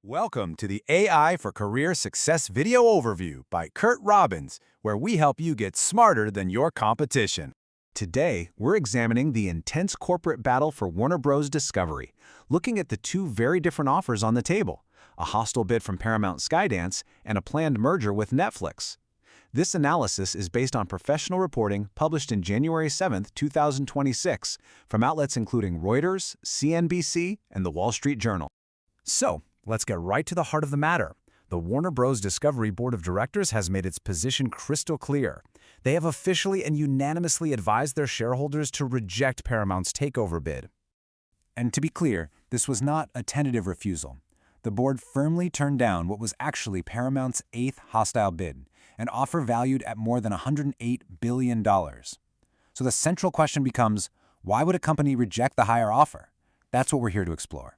Welcome to the AI for Career Success video overview by Curt Robbins, where we help you get smarter than your competition. Today, we're examining the intense corporate battle for Warner Bros. Discovery, looking at the two very different offers on the table, a hostile bid from Paramount Skydance and a planned merger with Netflix. This analysis is based on professional reporting published in January 7, 2026, from outlets including Reuters, CNBC, and The Wall Street Journal. So, let's get right to the heart of the matter. The Warner Bros. Discovery Board of Directors has made its position crystal clear. They have officially and unanimously advised their shareholders to reject Paramount's takeover bid. And to be clear, this was not a tentative refusal. The board firmly turned down what was actually Paramount's eighth hostile bid, an offer valued at more than $108 billion. So the central question becomes, why would a company reject the higher offer? That's what we're here to explore.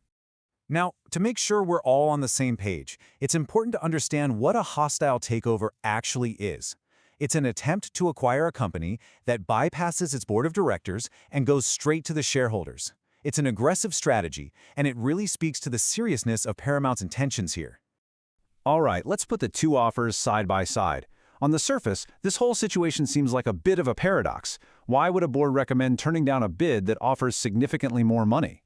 Now, to make sure we're all on the same page, it's important to understand what a hostile takeover actually is. It's an attempt to acquire a company that bypasses its board of directors and goes straight to the shareholders. It's an aggressive strategy, and it really speaks to the seriousness of Paramount's intentions here. All right, let's put the two offers side by side. On the surface, this whole situation seems like a bit of a paradox. Why would a board recommend turning down a bid that offers significantly more money?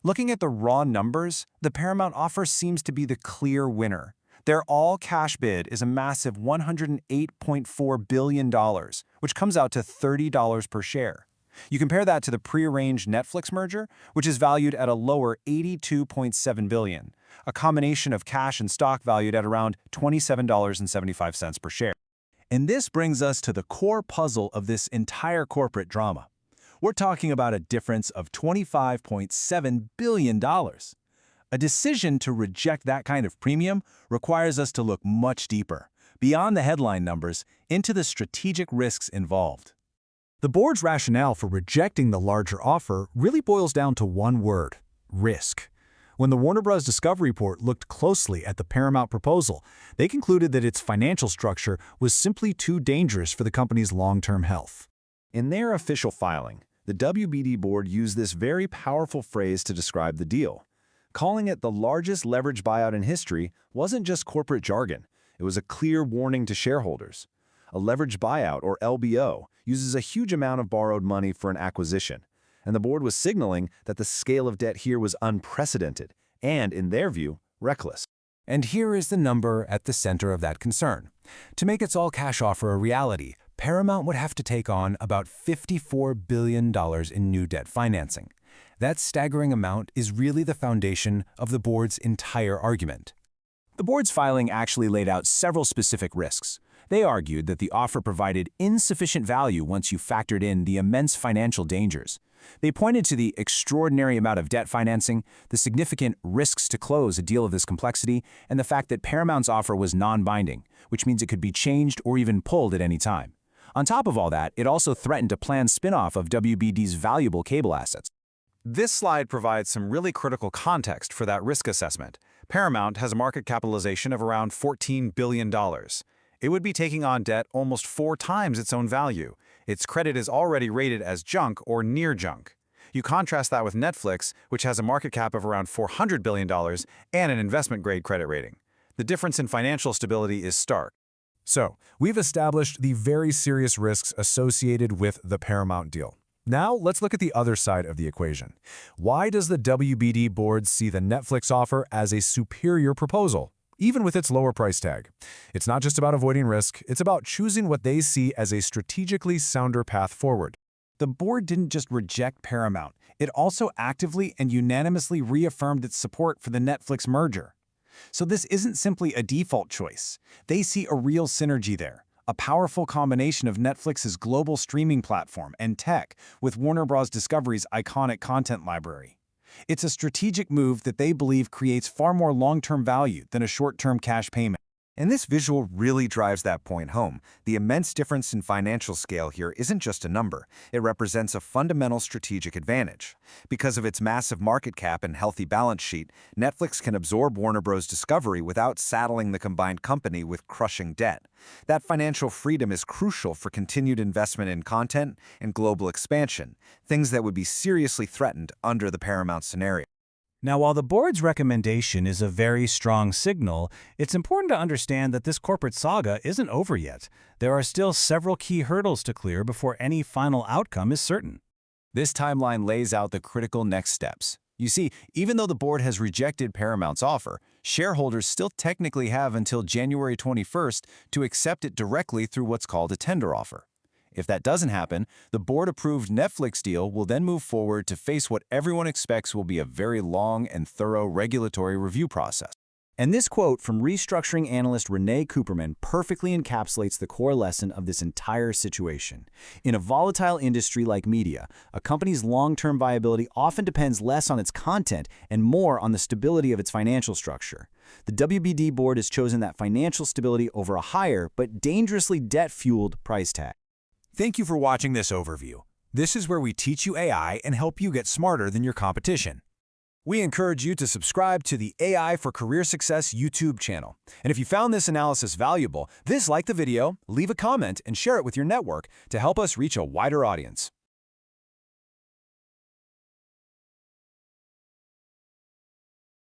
Looking at the raw numbers, the Paramount offer seems to be the clear winner. Their all-cash bid is a massive $108.4 billion, which comes out to $30 per share. You compare that to the prearranged Netflix merger, which is valued at a lower $82.7 billion, a combination of cash and stock valued at around $27.75 per share. And this brings us to the core puzzle of this entire corporate drama. We're talking about a difference of $25.7 billion. A decision to reject that kind of premium requires us to look much deeper, beyond the headline numbers, into the strategic risks involved. The board's rationale for rejecting the larger offer really boils down to one word: risk. When the Warner Bros. Discovery Board looked closely at the Paramount proposal, they concluded that its financial structure was simply too dangerous for the company's long-term health. In their official filing, the WBD board used this very powerful phrase to describe the deal. Calling it the largest leveraged buyout in history wasn't just corporate jargon. It was a clear warning to shareholders. A leveraged buyout, or LBO, uses a huge amount of borrowed money for an acquisition, and the board was signaling that the scale of debt here was unprecedented and, in their view, reckless. And here is the number at the center of that concern. To make its all-cash offer a reality, Paramount would have to take on about $54 billion in new debt financing. That staggering amount is really the foundation of the board's entire argument. The board's filing actually laid out several specific risks. They argued that the offer provided insufficient value once you factored in the immense financial dangers. They pointed to the extraordinary amount of debt financing, the significant risks to close a deal of this complexity, and the fact that Paramount's offer was non-binding, which means it could be changed or even pulled at any time. On top of all that, it also threatened a planned spin-off of WBD's valuable cable assets. This slide provides some really critical context for that risk assessment. Paramount has a market capitalization of around $14 billion. It would be taking on debt almost 4 times its own value. Its credit is already rated as junk or near junk. You contrast that with Netflix, which has a market cap of around $400 billion and an investment-grade credit rating. The difference in financial stability is stark. So, we've established the very serious risks associated with the Paramount deal. Now, let's look at the other side of the equation. Why does the WBD board see the Netflix offer as a superior proposal, even with its lower price tag? It's not just about avoiding risk, it's about choosing what they see as a strategically sounder path forward. The board didn't just reject Paramount, it also actively and unanimously reaffirmed its support for the Netflix merger. So this isn't simply a default choice. They see a real synergy there, a powerful combination of Netflix's global streaming platform and tech with Warner Bros. Discovery's iconic content library. It's a strategic move that they believe creates far more long-term value than a short-term cash payment. And this visual really drives that point home. The immense difference in financial scale here isn't just a number. It represents a fundamental strategic advantage. Because of its massive market cap and healthy balance sheet, Netflix can absorb Warner Bros. Discovery without saddling the combined company with crushing debt. That financial freedom is crucial for continued investment in content and global expansion, things that would be seriously threatened under the Paramount scenario. Now, while the board's recommendation is a very strong signal, it's important to understand that this corporate saga isn't over yet. There are still several key hurdles to clear before any final outcome is certain. This timeline lays out the critical next steps. You see, even though the board has rejected Paramount's offer, shareholders still technically have until January 21st to accept it directly through what's called a tender offer. If that doesn't happen, the board-approved Netflix deal will then move forward to face what everyone expects will be a very long and thorough regulatory review process. And this quote from restructuring analyst Renee Cooperman perfectly encapsulates the core lesson of this entire situation. In a volatile industry like media, a company's long-term viability often depends less on its content and more on the stability of its financial structure. The WBD board has chosen that financial stability over a higher but dangerously debt-fueled price tag. Thank you for watching this overview. This is where we teach you AI and help you get smarter than your competition. We encourage you to subscribe to the AI for Career Success YouTube channel. And if you found this analysis valuable, like the video, leave a comment, and share it with your network to help us reach a wider audience.